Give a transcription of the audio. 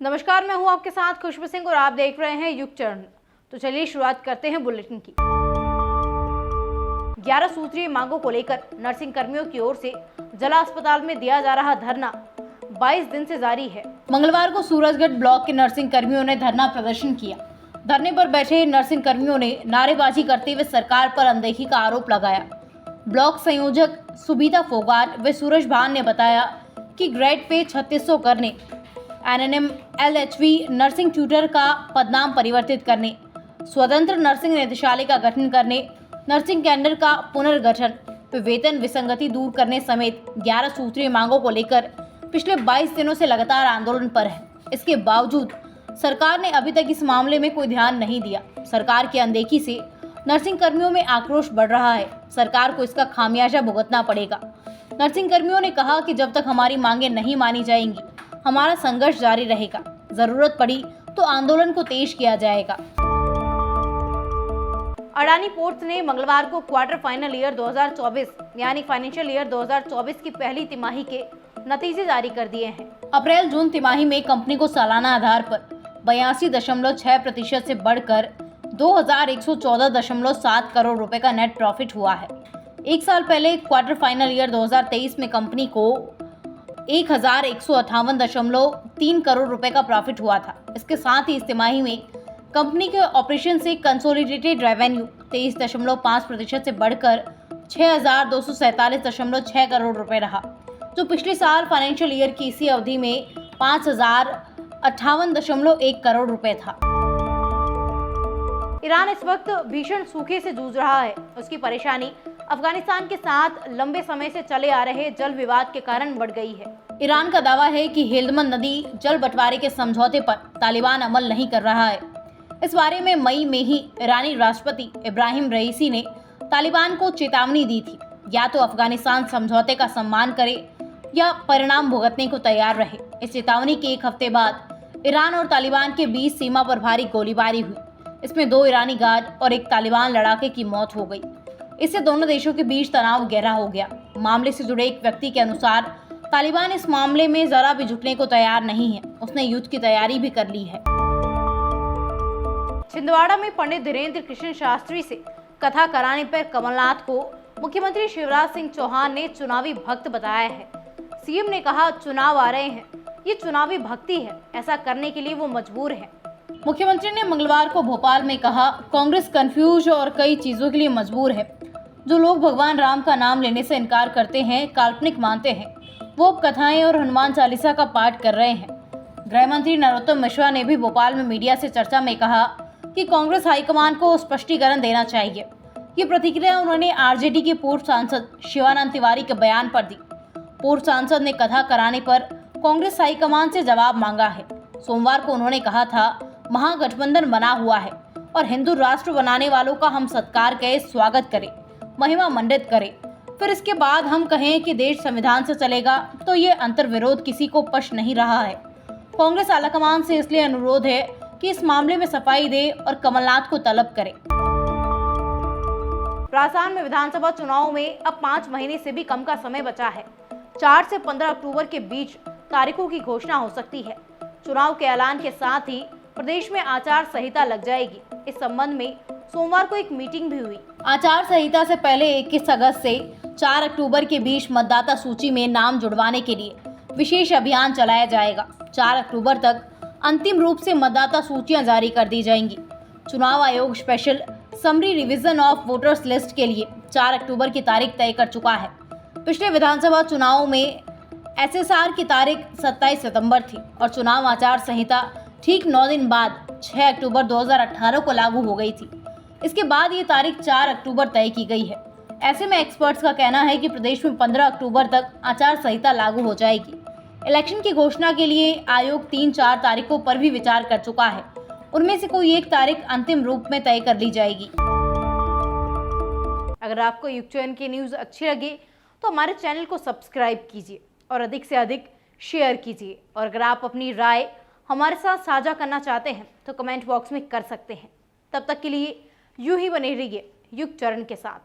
नमस्कार, मैं हूं आपके साथ खुशबू सिंह और आप देख रहे हैं युग चरण। तो चलिए शुरुआत करते हैं बुलेटिन की। 11 सूत्रीय मांगों को लेकर नर्सिंग कर्मियों की ओर से जिला अस्पताल में दिया जा रहा धरना 22 दिन से जारी है। मंगलवार को सूरजगढ़ ब्लॉक के नर्सिंग कर्मियों ने धरना प्रदर्शन किया। धरने पर बैठे नर्सिंग कर्मियों ने नारेबाजी करते हुए सरकार पर अनदेखी का आरोप लगाया। ब्लॉक संयोजक सुबीता फोगाट व सूरज भान ने बताया कि ग्रेड पे 3600 करने, NNM LHV नर्सिंग ट्यूटर का पदनाम परिवर्तित करने, स्वतंत्र नर्सिंग निदेशालय का गठन करने, नर्सिंग कैडर का पुनर्गठन, वेतन विसंगति दूर करने समेत 11 सूत्रीय मांगों को लेकर पिछले 22 दिनों से लगातार आंदोलन पर है। इसके बावजूद सरकार ने अभी तक इस मामले में कोई ध्यान नहीं दिया। सरकार की अनदेखी से नर्सिंग कर्मियों में आक्रोश बढ़ रहा है। सरकार को इसका खामियाजा भुगतना पड़ेगा। नर्सिंग कर्मियों ने कहा कि जब तक हमारी मांगे नहीं मानी जाएंगी, हमारा संघर्ष जारी रहेगा। जरूरत पड़ी तो आंदोलन को तेज किया जाएगा। अडानी पोर्ट्स ने मंगलवार को क्वार्टर फाइनल ईयर 2024 यानी फाइनेंशियल ईयर 2024 की पहली तिमाही के नतीजे जारी कर दिए हैं। अप्रैल-जून तिमाही में कंपनी को सालाना आधार पर 82.6% से बढ़कर 2114.7 करोड़ रुपए का नेट प्रॉफिट हुआ है। एक साल पहले क्वार्टर फाइनल ईयर 2023 में कंपनी को 1158.3 करोड़ रुपए का प्रॉफिट हुआ था। इसके साथ ही इस तिमाही में कंपनी के ऑपरेशन से कंसोलिडेटेड रेवेन्यू 23.5% से बढ़कर 6247.6 करोड़ रुपए रहा, जो पिछले साल फाइनेंशियल ईयर की इसी अवधि में 5058.1 करोड़ रुपए था। ईरान इस वक्त भीषण सूखे से जूझ रहा है। उसकी परेशानी अफगानिस्तान के साथ लंबे समय से चले आ रहे जल विवाद के कारण बढ़ गई है। ईरान का दावा है कि हेल्मंद नदी जल बंटवारे के समझौते पर तालिबान अमल नहीं कर रहा है। इस बारे में मई में ही ईरानी राष्ट्रपति इब्राहिम रईसी ने तालिबान को चेतावनी दी थी, या तो अफगानिस्तान समझौते का सम्मान करे या परिणाम भुगतने को तैयार रहे। इस चेतावनी के एक हफ्ते बाद ईरान और तालिबान के बीच सीमा पर भारी गोलीबारी हुई। इसमें 2 ईरानी गार्ड और एक तालिबान लड़ाके की मौत हो गई। इससे दोनों देशों के बीच तनाव गहरा हो गया। मामले से जुड़े एक व्यक्ति के अनुसार तालिबान इस मामले में जरा भी झुकने को तैयार नहीं है। उसने युद्ध की तैयारी भी कर ली है। छिंदवाड़ा में पंडित धीरेन्द्र कृष्ण शास्त्री से कथा कराने पर कमलनाथ को मुख्यमंत्री शिवराज सिंह चौहान ने चुनावी भक्त बताया है। सीएम ने कहा, चुनाव आ रहे हैं, ये चुनावी भक्ति है, ऐसा करने के लिए वो मजबूर है। मुख्यमंत्री ने मंगलवार को भोपाल में कहा, कांग्रेस कंफ्यूज और कई चीजों के लिए मजबूर है। जो लोग भगवान राम का नाम लेने से इनकार करते हैं, काल्पनिक मानते हैं, वो कथाएं और हनुमान चालीसा का पाठ कर रहे हैं। गृह मंत्री नरोत्तम मिश्रा ने भी भोपाल में मीडिया से चर्चा में कहा कि कांग्रेस हाईकमान को स्पष्टीकरण देना चाहिए। ये प्रतिक्रिया उन्होंने आरजेडी के पूर्व सांसद शिवानंद तिवारी के बयान पर दी। पूर्व सांसद ने कथा कराने पर कांग्रेस हाईकमान से जवाब मांगा है। सोमवार को उन्होंने कहा था, महागठबंधन बना हुआ है और हिंदू राष्ट्र बनाने वालों का हम सत्कार करें, स्वागत करें, महिमा मंडित करें। फिर इसके बाद हम कहें कि देश संविधान से चलेगा, तो ये अंतर्विरोध किसी को पश नहीं रहा है। कांग्रेस आलाकमान से इसलिए अनुरोध है कि इस मामले में सफाई दे और कमलनाथ को तलब करे। राजस्थान में विधानसभा चुनाव में अब 5 महीने से भी कम का समय बचा है। 4 से 15 अक्टूबर के बीच तारीखों की घोषणा हो सकती है। चुनाव के ऐलान के साथ ही प्रदेश में आचार संहिता लग जाएगी। इस संबंध में सोमवार को एक मीटिंग भी हुई। आचार संहिता से पहले 21 अगस्त से 4 अक्टूबर के बीच मतदाता सूची में नाम जुड़वाने के लिए विशेष अभियान चलाया जाएगा। 4 अक्टूबर तक अंतिम रूप से मतदाता सूचियां जारी कर दी जाएंगी। चुनाव आयोग special summary revision of voters list के लिए 4 अक्टूबर की तारीख तय कर चुका है। पिछले विधानसभा चुनाव में SSR की तारीख 27 सितंबर थी और चुनाव आचार संहिता ठीक 9 दिन बाद 6 अक्टूबर 2018 को लागू हो गई थी। इसके बाद ये तारीख 4 अक्टूबर तय की गई है। ऐसे में एक्सपर्ट्स का कहना है कि प्रदेश में 15 अक्टूबर तक आचार संहिता लागू हो जाएगी। इलेक्शन की घोषणा के लिए आयोग 3-4 तारीखों पर भी विचार कर चुका है। उनमें से कोई एक तारीख अंतिम रूप में तय कर ली जाएगी। अगर आपको युग चैनल की न्यूज़ अच्छी लगी तो हमारे चैनल को सब्सक्राइब कीजिए और अधिक से अधिक शेयर कीजिए। और अगर आप अपनी राय हमारे साथ साझा करना चाहते हैं तो कमेंट बॉक्स में कर सकते हैं। तब तक के लिए यूं ही बने रहिए युग चरण के साथ।